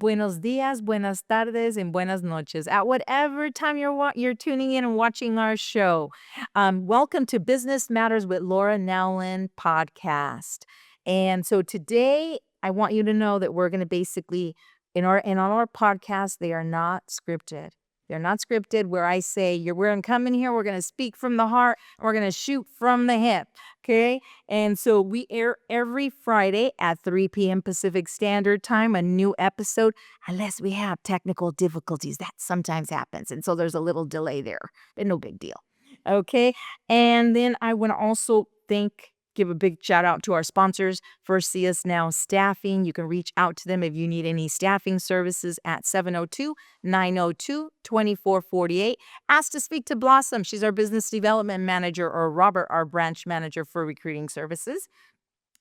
buenos días, buenas tardes, and buenas noches. At whatever time you're tuning in and watching our show, welcome to Business Matters with Laura Nowlin podcast. And so today, I want you to know that we're going to basically on our podcast, they are not scripted. They're not scripted. Where I say we're going to come in here, we're going to speak from the heart, and we're going to shoot from the hip. Okay. And so we air every Friday at 3 p.m. Pacific Standard Time, a new episode, unless we have technical difficulties. That sometimes happens. And so there's a little delay there, but no big deal. Okay. And then I want to also give a big shout out to our sponsors, First See Us Now Staffing. You can reach out to them if you need any staffing services at 702-902-2448. Ask to speak to Blossom. She's our business development manager, or Robert, our branch manager for recruiting services.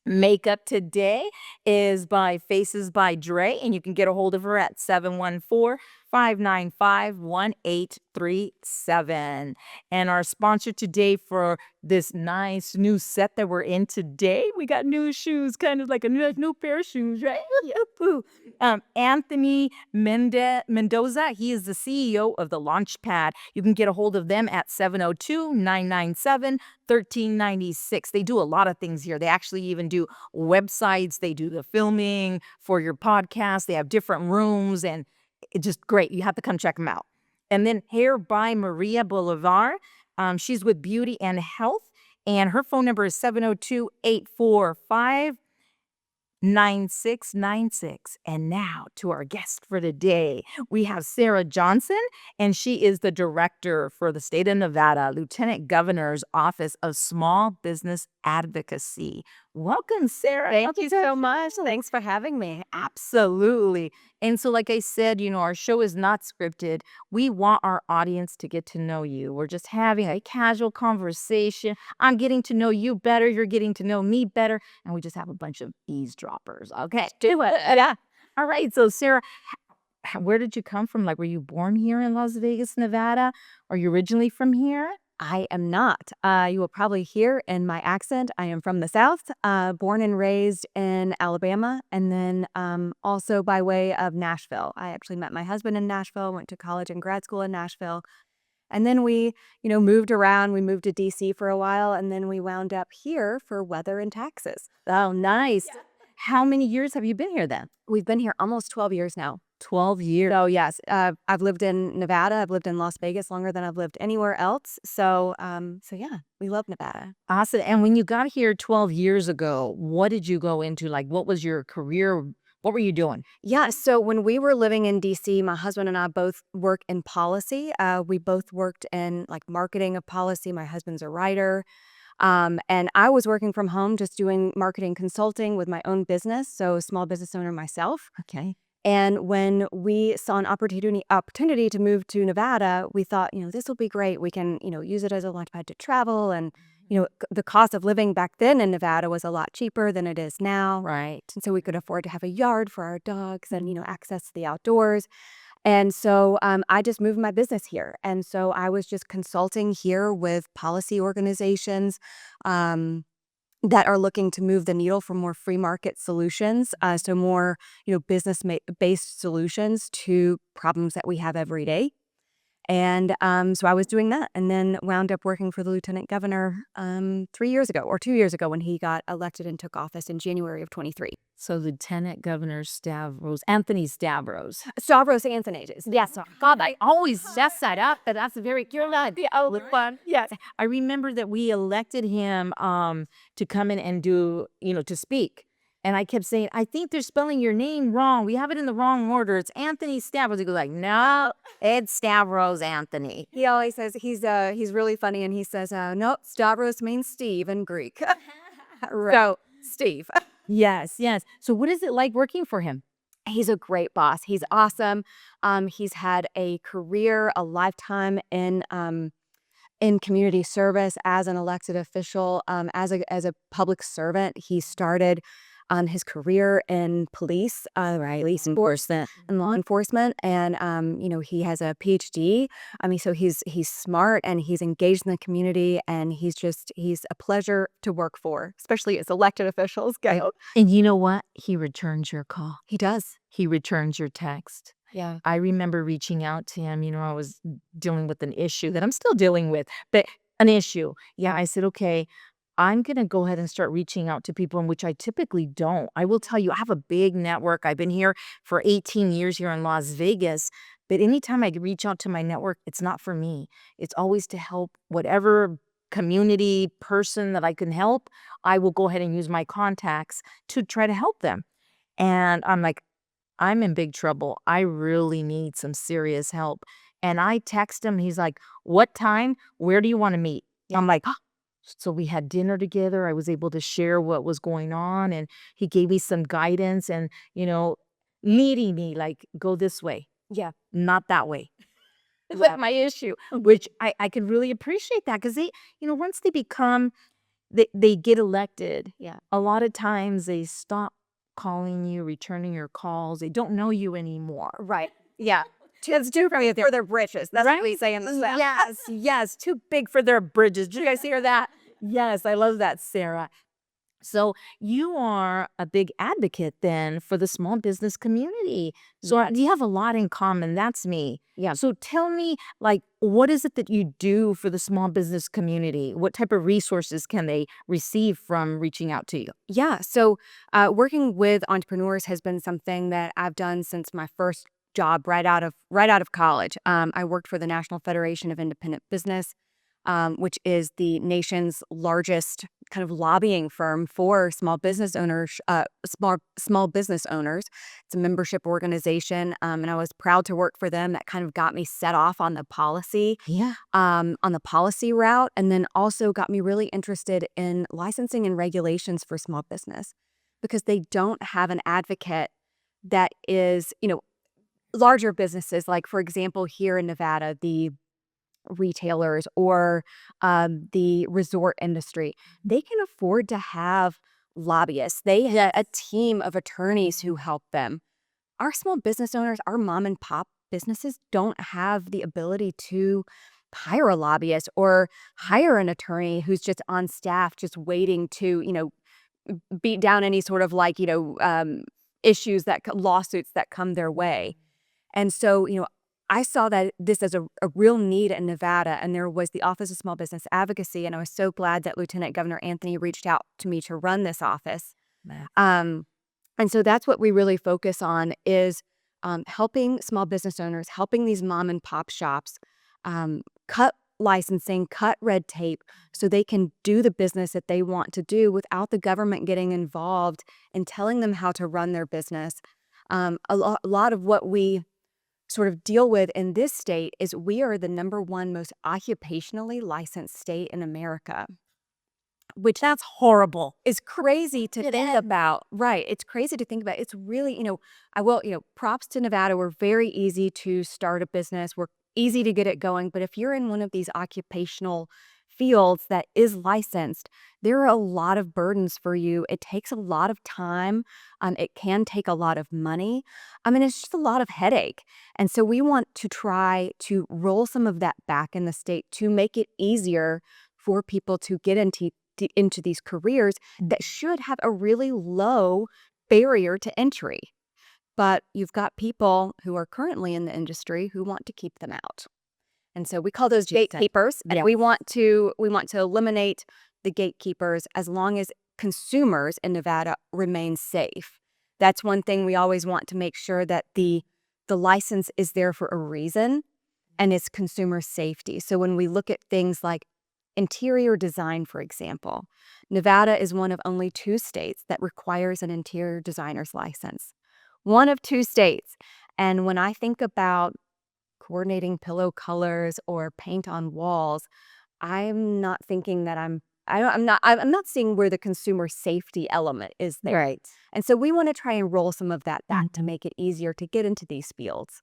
Makeup today is by Faces by Dre, and you can get a hold of her at 714-595-1837. And our sponsor today for this nice new set that we're in today, we got new shoes, kind of like a new pair of shoes, right? Anthony Mendoza, he is the CEO of the Launchpad. You can get a hold of them at 702-997-1396. They do a lot of things here. They actually even do websites. They do the filming for your podcast. They have different rooms, and it's just great. You have to come check them out. And then Hair by Maria Bolivar. She's with Beauty and Health, and her phone number is 702-845-9696. And now to our guest for the day. We have Sarah Johnson, and she is the director for the state of Nevada, Lieutenant Governor's Office of Small Business Advocacy. Welcome, Sarah. Thank you so much. Thanks for having me. Absolutely. And so, like I said, our show is not scripted. We want our audience to get to know you. We're just having a casual conversation. I'm getting to know you better. You're getting to know me better. And we just have a bunch of eavesdroppers. Okay. Do it. Yeah. All right. So, Sarah, where did you come from? Like, were you born here in Las Vegas, Nevada? Are you originally from here? I am not. You will probably hear in my accent, I am from the South, born and raised in Alabama, and then also by way of Nashville. I actually met my husband in Nashville, went to college and grad school in Nashville. And then we, moved around. We moved to DC for a while, and then we wound up here for weather and taxes. Oh, nice. Yeah. How many years have you been here then? We've been here almost 12 years now. 12 years. So yes, I've lived in Nevada. I've lived in Las Vegas longer than I've lived anywhere else. So yeah, we love Nevada. Awesome. And when you got here 12 years ago, what did you go into? Like, what was your career? What were you doing? Yeah. So when we were living in DC, my husband and I both work in policy. We both worked in like marketing of policy. My husband's a writer. And I was working from home, just doing marketing consulting with my own business. So small business owner myself. Okay. And when we saw an opportunity to move to Nevada, we thought, this will be great. We can, use it as a launchpad to travel. And, the cost of living back then in Nevada was a lot cheaper than it is now. Right. And so we could afford to have a yard for our dogs and, access to the outdoors. And so I just moved my business here. And so I was just consulting here with policy organizations, that are looking to move the needle for more free market solutions, so more, business-based solutions to problems that we have every day. And so I was doing that, and then wound up working for the Lieutenant Governor 2 years ago when he got elected and took office in January of 23. So Lieutenant Governor Anthony Stavros. Stavros Anthony. Yes. God, I always mess that up, but that's a very good the old one. Yes. I remember that we elected him to come in and do, to speak. And I kept saying, I think they're spelling your name wrong. We have it in the wrong order. It's Anthony Stavros. He goes like, no, it's Stavros Anthony. He always says he's really funny, and he says, nope, Stavros means Steve in Greek. Right. So Steve. Yes. So what is it like working for him? He's a great boss. He's awesome. He's had a career, a lifetime in community service as an elected official, as a public servant. He started his career in police, police enforcement and law enforcement. And, he has a PhD. I mean, so he's smart and he's engaged in the community, and he's a pleasure to work for, especially as elected officials go. And you know what? He returns your call. He does. He returns your text. Yeah. I remember reaching out to him. I was dealing with an issue that I'm still dealing with, but an issue. Yeah, I said, okay, I'm going to go ahead and start reaching out to people in which I typically don't. I will tell you, I have a big network. I've been here for 18 years here in Las Vegas. But anytime I reach out to my network, it's not for me. It's always to help whatever community person that I can help. I will go ahead and use my contacts to try to help them. And I'm like, I'm in big trouble. I really need some serious help. And I text him. He's like, what time? Where do you want to meet? Yeah. I'm like, so we had dinner together. I was able to share what was going on. And he gave me some guidance and, leading me like, go this way, Yeah. not that way. Yeah. That's my issue, which I could really appreciate that because once they become, they get elected. Yeah. A lot of times they stop calling you, returning your calls. They don't know you anymore. Right. Yeah. It's too big for their britches. That's what we say in the South. Yes, too big for their bridges. Did you guys hear that? Yes, I love that, Sarah. So you are a big advocate then for the small business community. So you have a lot in common. That's me. Yeah. So tell me, like, what is it that you do for the small business community? What type of resources can they receive from reaching out to you? Yeah. So working with entrepreneurs has been something that I've done since my first job right out of college. I worked for the National Federation of Independent Business, which is the nation's largest kind of lobbying firm for small business owners. Small business owners. It's a membership organization, and I was proud to work for them. That kind of got me set off on the policy. Yeah. On the policy route, and then also got me really interested in licensing and regulations for small business because they don't have an advocate that is, larger businesses, like, for example, here in Nevada, the retailers or the resort industry, they can afford to have lobbyists. They have a team of attorneys who help them. Our small business owners, our mom and pop businesses don't have the ability to hire a lobbyist or hire an attorney who's just on staff, just waiting to, beat down any sort of issues lawsuits that come their way. And so, I saw that this as a real need in Nevada, and there was the Office of Small Business Advocacy, and I was so glad that Lieutenant Governor Anthony reached out to me to run this office. And so that's what we really focus on is helping small business owners, helping these mom and pop shops cut licensing, cut red tape so they can do the business that they want to do without the government getting involved and telling them how to run their business. A lot of what we sort of deal with in this state is we are the #1 most occupationally licensed state in America. Which That's horrible. is crazy to think about. Right. It's crazy to think about. It's really, props to Nevada. We're very easy to start a business. We're easy to get it going. But if you're in one of these occupational fields that is licensed, there are a lot of burdens for you. It takes a lot of time. It can take a lot of money. I mean, it's just a lot of headache. And so we want to try to roll some of that back in the state to make it easier for people to get into these careers that should have a really low barrier to entry. But you've got people who are currently in the industry who want to keep them out. And so we call those gatekeepers. And we want to eliminate the gatekeepers as long as consumers in Nevada remain safe. That's one thing we always want to make sure that the license is there for a reason, and it's consumer safety. So when we look at things like interior design, for example, Nevada is one of only 2 states that requires an interior designer's license. One of 2 states. And when I think about coordinating pillow colors or paint on walls, I'm not thinking that I'm not seeing where the consumer safety element is there. Right. And so we want to try and roll some of that back to make it easier to get into these fields.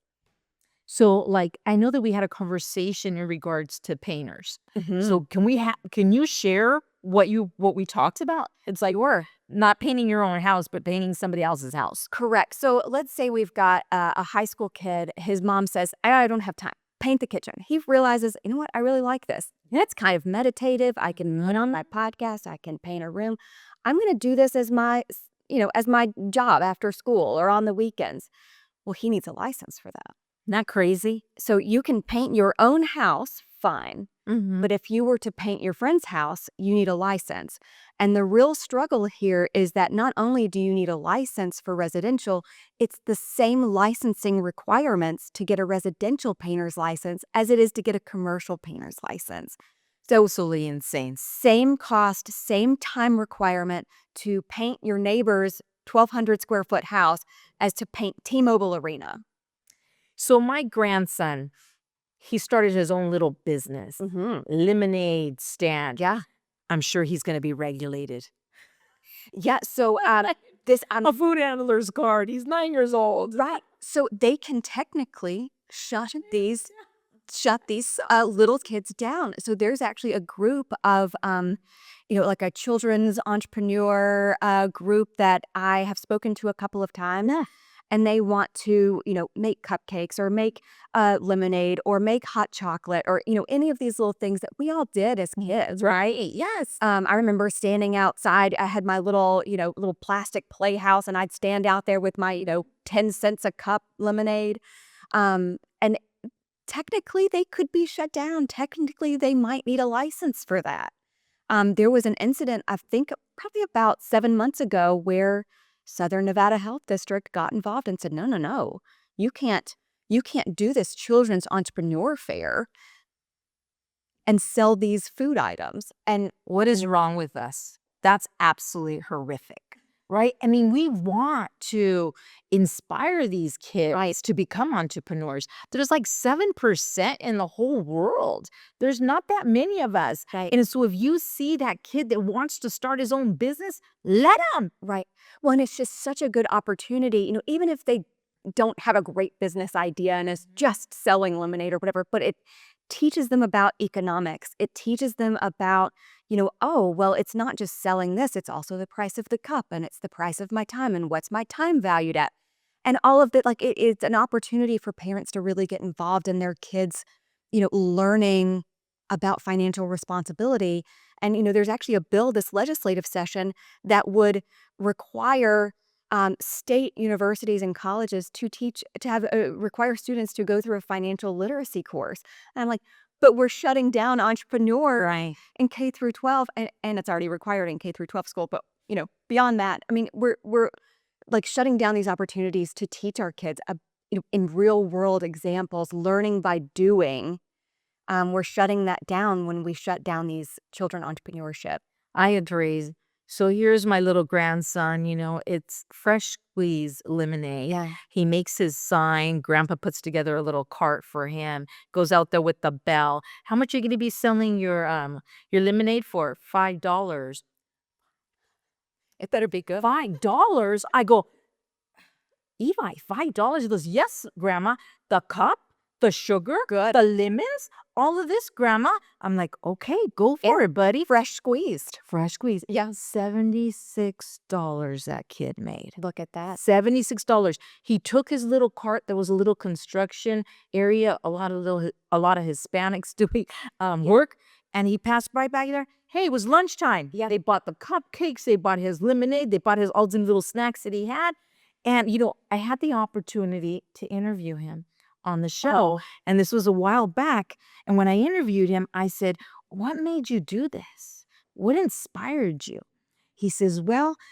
So, I know that we had a conversation in regards to painters. Mm-hmm. So can you share what we talked about? It's like we're not painting your own house, but painting somebody else's house. Correct. So let's say we've got a high school kid. His mom says, I don't have time. Paint the kitchen. He realizes, you know what? I really like this. It's kind of meditative. I can put on my podcast. I can paint a room. I'm going to do this as my job after school or on the weekends. Well, he needs a license for that. Not crazy. So you can paint your own house, fine. Mm-hmm. But if you were to paint your friend's house, you need a license. And the real struggle here is that not only do you need a license for residential, it's the same licensing requirements to get a residential painter's license as it is to get a commercial painter's license. So Absolutely insane. same cost, same time requirement to paint your neighbor's 1,200 square foot house as to paint T-Mobile Arena. So my grandson, he started his own little business, lemonade stand. Yeah. I'm sure he's going to be regulated. Yeah. So this A food handler's card. He's 9 years old. right. So they can technically shut these little kids down. So there's actually a group of like a children's entrepreneur group that I have spoken to a couple of times. Yeah. And they want to, make cupcakes or make lemonade or make hot chocolate or, any of these little things that we all did as kids, right? Yes. I remember standing outside. I had my little plastic playhouse, and I'd stand out there with my, 10 cents a cup lemonade. And technically, they could be shut down. Technically, they might need a license for that. There was an incident, I think, probably about 7 months ago, where Southern Nevada Health District got involved and said, no, you can't do this children's entrepreneur fair and sell these food items. And What is wrong with us? That's absolutely horrific, right? I mean, we want to inspire these kids to become entrepreneurs. There's like 7% in the whole world. There's not that many of us. Right. And so if you see that kid that wants to start his own business, let him. Right. Well, and it's just such a good opportunity, even if they don't have a great business idea and is just selling lemonade or whatever, but it teaches them about economics. It teaches them about, oh, well, it's not just selling this, it's also the price of the cup, and it's the price of my time, and what's my time valued at. And all of that, it's an opportunity for parents to really get involved in their kids, learning about financial responsibility. And, there's actually a bill this legislative session that would require state universities and colleges to require students to go through a financial literacy course. And I'm like, but we're shutting down entrepreneur in K through 12, and it's already required in K through 12 school. But beyond that, I mean, we're like shutting down these opportunities to teach our kids, in real world examples, learning by doing. We're shutting that down when we shut down these children entrepreneurship. I agree. So here's my little grandson, it's fresh squeeze lemonade. Yeah. He makes his sign. Grandpa puts together a little cart for him, goes out there with the bell. How much are you going to be selling your lemonade for? $5. It better be good. $5? I go, Eli, $5? He goes, yes, Grandma. The cup, the sugar, Good. the lemons, all of this, Grandma. I'm like, okay, go for it, buddy. Fresh squeezed. Fresh squeeze. Yeah. $76 that kid made. Look at that. $76. He took his little cart. There was a little construction area, a lot of Hispanics doing work, and he passed by back there. Hey, it was lunchtime. Yeah. They bought the cupcakes. They bought his lemonade. They bought his all the little snacks that he had. And, I had the opportunity to interview him on the show. And this was a while back. And when I interviewed him, I said, what made you do this? What inspired you? He says,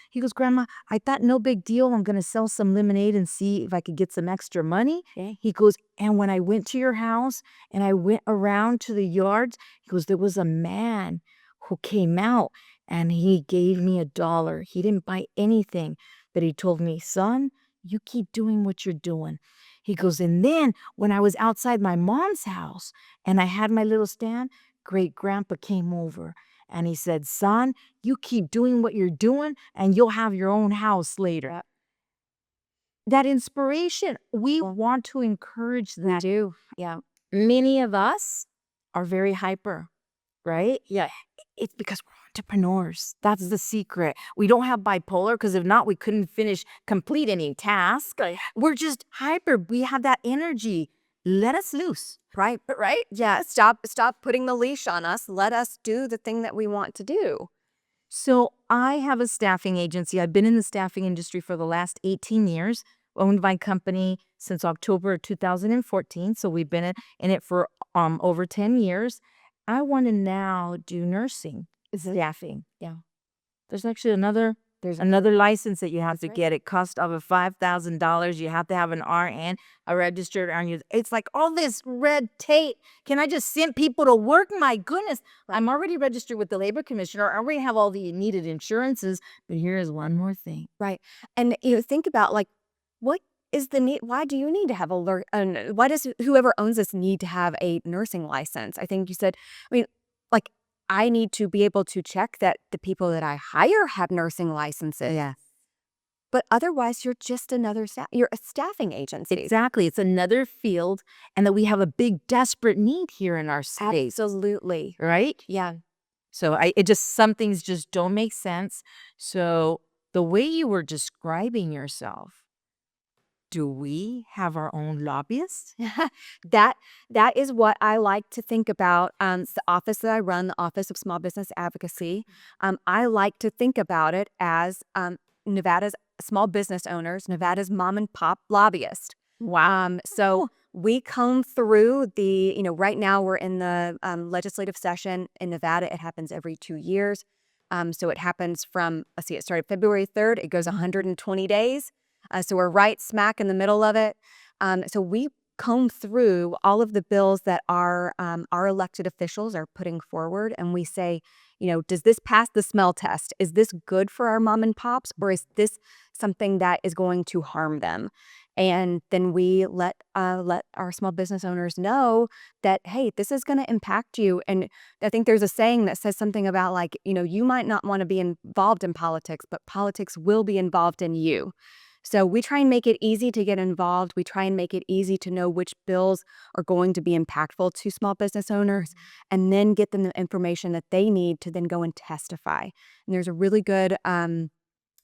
he goes, Grandma, I thought no big deal. I'm going to sell some lemonade and see if I could get some extra money. Okay. He goes, and when I went to your house and I went around to the yards, he goes, there was a man who came out and he gave me $1. He didn't buy anything, but he told me, son, you keep doing what you're doing. He goes, and then when I was outside my mom's house and I had my little stand, great grandpa came over and he said, son, you keep doing what you're doing and you'll have your own house later. That inspiration, we want to encourage that. We do. Yeah. Many of us are very hyper, right? Yeah. It's because we're entrepreneurs. That's the secret. We don't have bipolar because if not, we couldn't complete any task. Right. We're just hyper. We have that energy. Let us loose. Right. Right? Yeah. Stop putting the leash on us. Let us do the thing that we want to do. So I have a staffing agency. I've been in the staffing industry for the last 18 years, owned my company since October of 2014. So we've been in it for over 10 years. I want to now do nursing staffing. Yeah. There's actually another license that you have to get. It costs over $5,000. You have to have an RN, a registered RN. It's like all this red tape. Can I just send people to work? My goodness. I'm already registered with the labor commissioner. I already have all the needed insurances. But here's one more thing. Right. And think about like, what is the need? Why do you need to have why does whoever owns this need to have a nursing license? I think you said, I mean, like, I need to be able to check that the people that I hire have nursing licenses. Yeah. But otherwise, you're just you're a staffing agency. Exactly. It's another field, and that we have a big, desperate need here in our state. Absolutely. Right? Yeah. So some things just don't make sense. So the way you were describing yourself, do we have our own lobbyists? That is what I like to think about. It's the office that I run, the Office of Small Business Advocacy. I like to think about it as Nevada's small business owners, Nevada's mom and pop lobbyist. Wow. So we come through right now we're in the legislative session in Nevada. It happens every 2 years. So it happens from, let's see, it started February 3rd. It goes 120 days. So we're right smack in the middle of it. So we comb through all of the bills that our elected officials are putting forward, and we say, does this pass the smell test? Is this good for our mom and pops, or is this something that is going to harm them? And then we let our small business owners know that, hey, this is going to impact you. And I think there's a saying that says something about like, you might not want to be involved in politics, but politics will be involved in you. So we try and make it easy to get involved. We try and make it easy to know which bills are going to be impactful to small business owners, and then get them the information that they need to then go and testify. And there's a really good,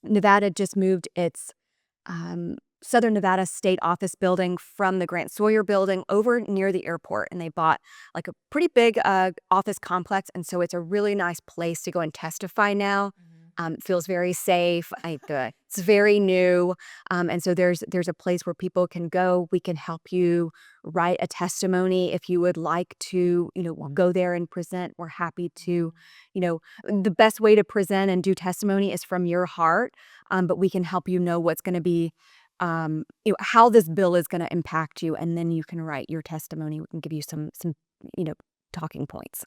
Nevada just moved its Southern Nevada State Office building from the Grant Sawyer building over near the airport. And they bought like a pretty big office complex. And so it's a really nice place to go and testify now. Feels very safe. It's very new. And so there's a place where people can go. We can help you write a testimony if you would like to, go there and present. We're happy to, the best way to present and do testimony is from your heart. But we can help you know what's going to be, how this bill is going to impact you. And then you can write your testimony. We can give you some, talking points.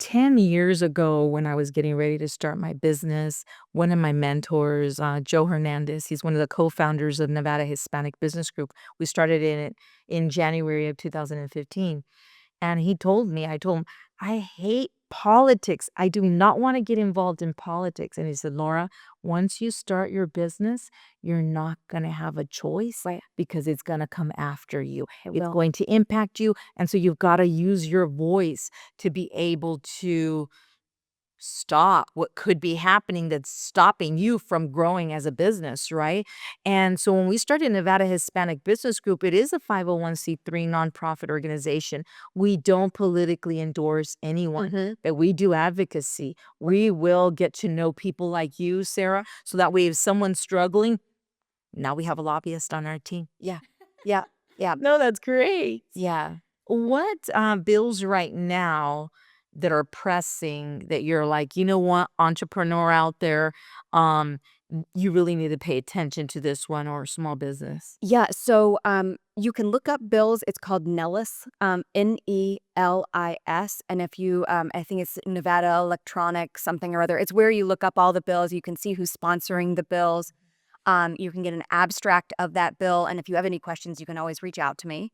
10 years ago, when I was getting ready to start my business, one of my mentors, Joe Hernandez, he's one of the co-founders of Nevada Hispanic Business Group. We started it in January of 2015. And I told him, I hate politics. I do not want to get involved in politics. And he said, Laura, once you start your business, you're not going to have a choice, Right. because it's going to come after you. It It's will. going to impact you. And so you've got to use your voice to be able to stop what could be happening that's stopping you from growing as a business, right? And so when we started Nevada Hispanic Business Group, it is a 501c3 nonprofit organization. We don't politically endorse anyone, but we do advocacy. We will get to know people like you, Sarah, so that way if someone's struggling, now we have a lobbyist on our team. Yeah. Yeah. Yeah. No, that's great. Yeah. What bills right now that are pressing that you're like, you know what, entrepreneur out there, you really need to pay attention to this one, or small business? Yeah, so you can look up bills. It's called Nellis, Nelis. And if you, I think it's Nevada Electronic something or other. It's where you look up all the bills. You can see who's sponsoring the bills. You can get an abstract of that bill. And if you have any questions, you can always reach out to me.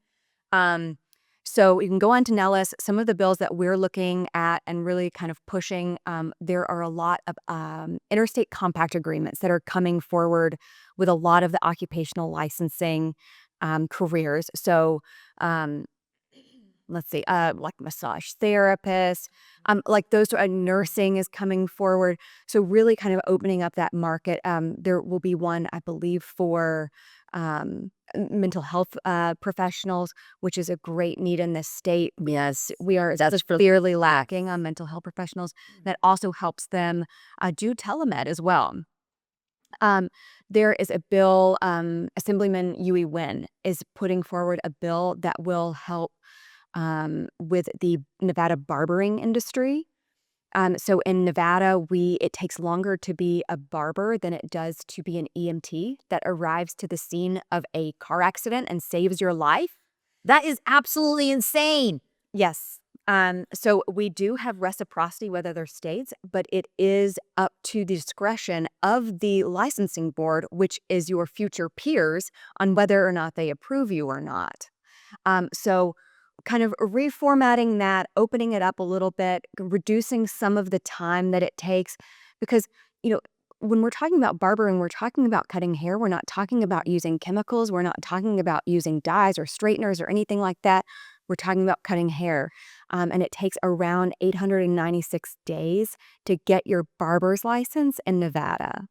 So you can go on to Nellis. Some of the bills that we're looking at and really kind of pushing, there are a lot of interstate compact agreements that are coming forward with a lot of the occupational licensing careers. So let's see, like massage therapists, like those nursing is coming forward. So really kind of opening up that market. There will be one, I believe, for mental health professionals, which is a great need in this state. Yes. We are severely lacking on mental health professionals. That also helps them do telemed as well. There is a bill, Assemblyman Huey Wynn is putting forward a bill that will help with the Nevada barbering industry. So in Nevada, it takes longer to be a barber than it does to be an EMT that arrives to the scene of a car accident and saves your life. That is absolutely insane. Yes. So we do have reciprocity with other states, but it is up to the discretion of the licensing board, which is your future peers, on whether or not they approve you or not. So kind of reformatting that, opening it up a little bit, reducing some of the time that it takes, because, when we're talking about barbering, we're talking about cutting hair. We're not talking about using chemicals. We're not talking about using dyes or straighteners or anything like that. We're talking about cutting hair. And it takes around 896 days to get your barber's license in Nevada.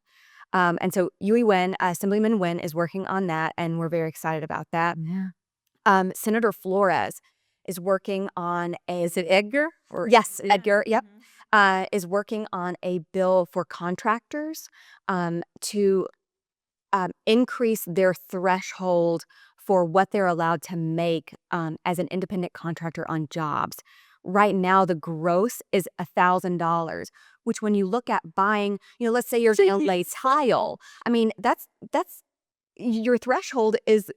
And so Assemblyman Wynn is working on that, and we're very excited about that. Yeah. Senator Flores is working on Is it Edgar? Yes, Edgar, yep. Is working on a bill for contractors to increase their threshold for what they're allowed to make as an independent contractor on jobs. Right now, the gross is $1,000, which when you look at buying, let's say you're going to lay tile, I mean, that's your threshold is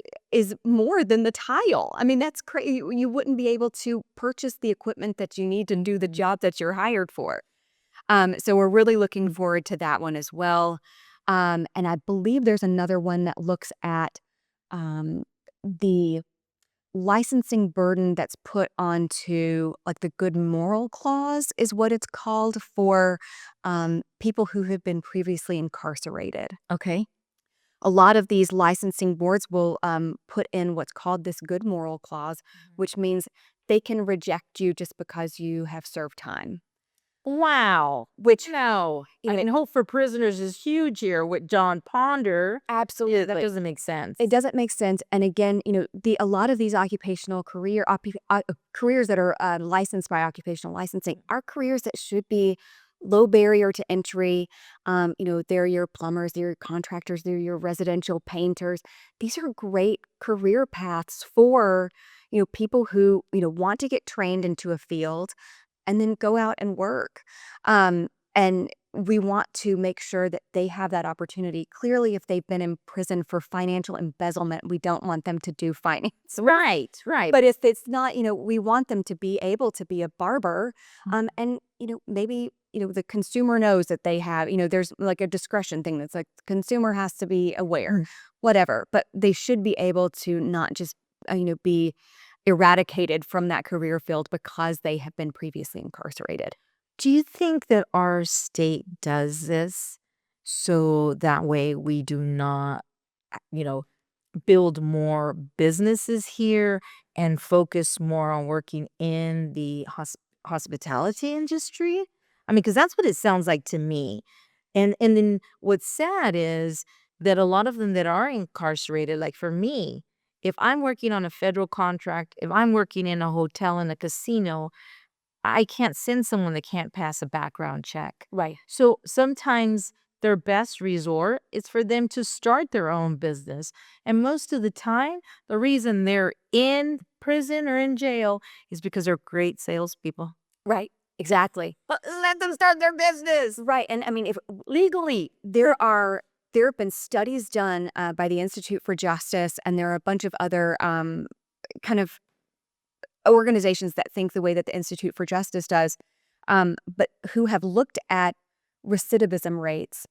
more than the tile. I mean, that's crazy. You wouldn't be able to purchase the equipment that you need to do the job that you're hired for. So we're really looking forward to that one as well. And I believe there's another one that looks at the licensing burden that's put onto, like, the good moral clause is what it's called, for people who have been previously incarcerated. Okay. A lot of these licensing boards will put in what's called this good moral clause, which means they can reject you just because you have served time. Wow. Which, No. you I know, mean, Hope for Prisoners is huge here with John Ponder. Yeah, absolutely, that doesn't make sense. it doesn't make sense. And again, a lot of these occupational careers that are licensed by occupational licensing are careers that should be low barrier to entry. They're your plumbers, they're your contractors, they're your residential painters. These are great career paths for people who want to get trained into a field and then go out and work. And we want to make sure that they have that opportunity. Clearly, if they've been in prison for financial embezzlement, we don't want them to do finance. Right, right. But if it's not, we want them to be able to be a barber. And, maybe, the consumer knows that they have, there's like a discretion thing that's like the consumer has to be aware, whatever. But they should be able to not just, be eradicated from that career field because they have been previously incarcerated. Do you think that our state does this so that way we do not, you know, build more businesses here and focus more on working in the hospitality industry? I mean, because that's what it sounds like to me. And then what's sad is that a lot of them that are incarcerated, like for me, if I'm working on a federal contract, if I'm working in a hotel and a casino, I can't send someone that can't pass a background check. Right. So sometimes their best resort is for them to start their own business. And most of the time, the reason they're in prison or in jail is because they're great salespeople. Right. Exactly. But let them start their business. Right. And I mean, if legally, there have been studies done by the Institute for Justice, and there are a bunch of other kind of organizations that think the way that the Institute for Justice does, but who have looked at recidivism rates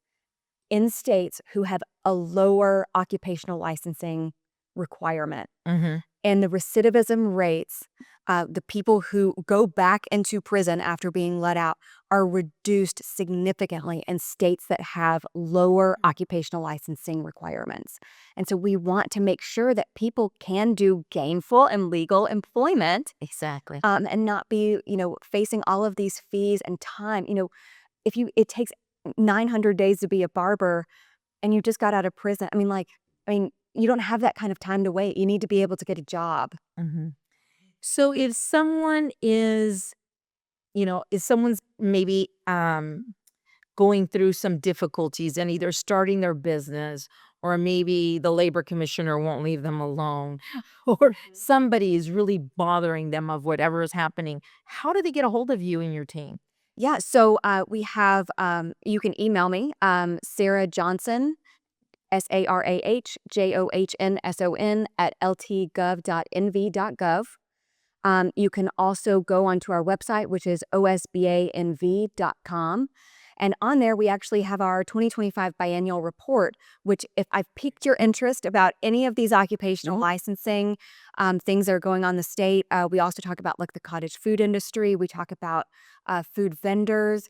in states who have a lower occupational licensing requirement. Mm-hmm. And the recidivism rates The people who go back into prison after being let out are reduced significantly in states that have lower occupational licensing requirements. And so we want to make sure that people can do gainful and legal employment, Exactly. and not be, facing all of these fees and time. If it takes 900 days to be a barber and you just got out of prison. You don't have that kind of time to wait. You need to be able to get a job. Mhm. So if someone is, if someone's maybe going through some difficulties and either starting their business or maybe the labor commissioner won't leave them alone or somebody is really bothering them of whatever is happening, how do they get a hold of you and your team? Yeah, so we have, you can email me, Sarah Johnson, SarahJohnson at ltgov.nv.gov. You can also go onto our website, which is osbanv.com. And on there, we actually have our 2025 biennial report, which, if I've piqued your interest about any of these occupational licensing things that are going on in the state, we also talk about like the cottage food industry. We talk about food vendors,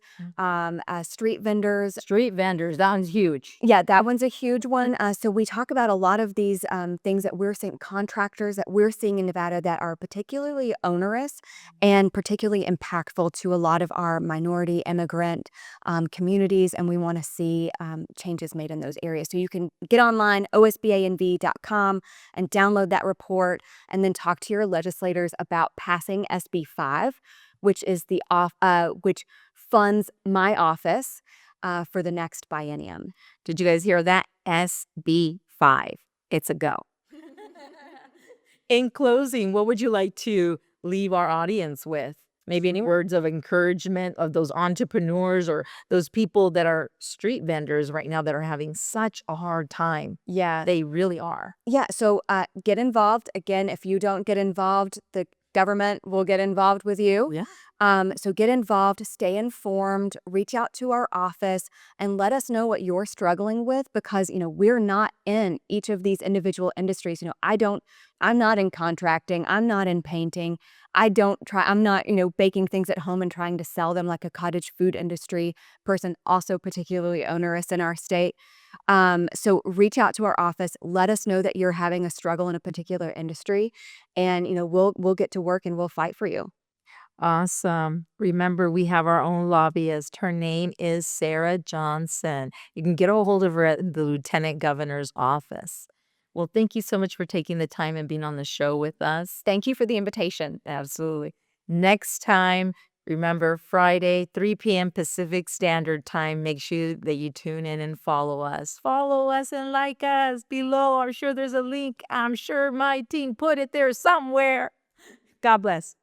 street vendors. Street vendors, that one's huge. Yeah, that one's a huge one. So we talk about a lot of these things that we're seeing, contractors that we're seeing in Nevada that are particularly onerous and particularly impactful to a lot of our minority immigrant communities. And we want to see changes made in those areas. So you can get online, osbanv.com, and download that report and then talk to your legislators about passing SB 5, which is which funds my office for the next biennium. Did you guys hear that? SB 5. It's a go. In closing, what would you like to leave our audience with? Maybe any words of encouragement of those entrepreneurs or those people that are street vendors right now that are having such a hard time. Yeah. They really are. Yeah. So get involved. Again, if you don't get involved, the government will get involved with you. Yeah. So get involved, stay informed, reach out to our office and let us know what you're struggling with, because, we're not in each of these individual industries. I'm not in contracting. I'm not in painting. I'm not, baking things at home and trying to sell them like a cottage food industry person, also particularly onerous in our state. So reach out to our office, let us know that you're having a struggle in a particular industry, and, we'll get to work and we'll fight for you. Awesome. Remember, we have our own lobbyist. Her name is Sarah Johnson. You can get a hold of her at the Lieutenant Governor's office. Well, thank you so much for taking the time and being on the show with us. Thank you for the invitation. Absolutely. Next time, remember Friday, 3 p.m. Pacific Standard Time. Make sure that you tune in and follow us. Follow us and like us below. I'm sure there's a link. I'm sure my team put it there somewhere. God bless.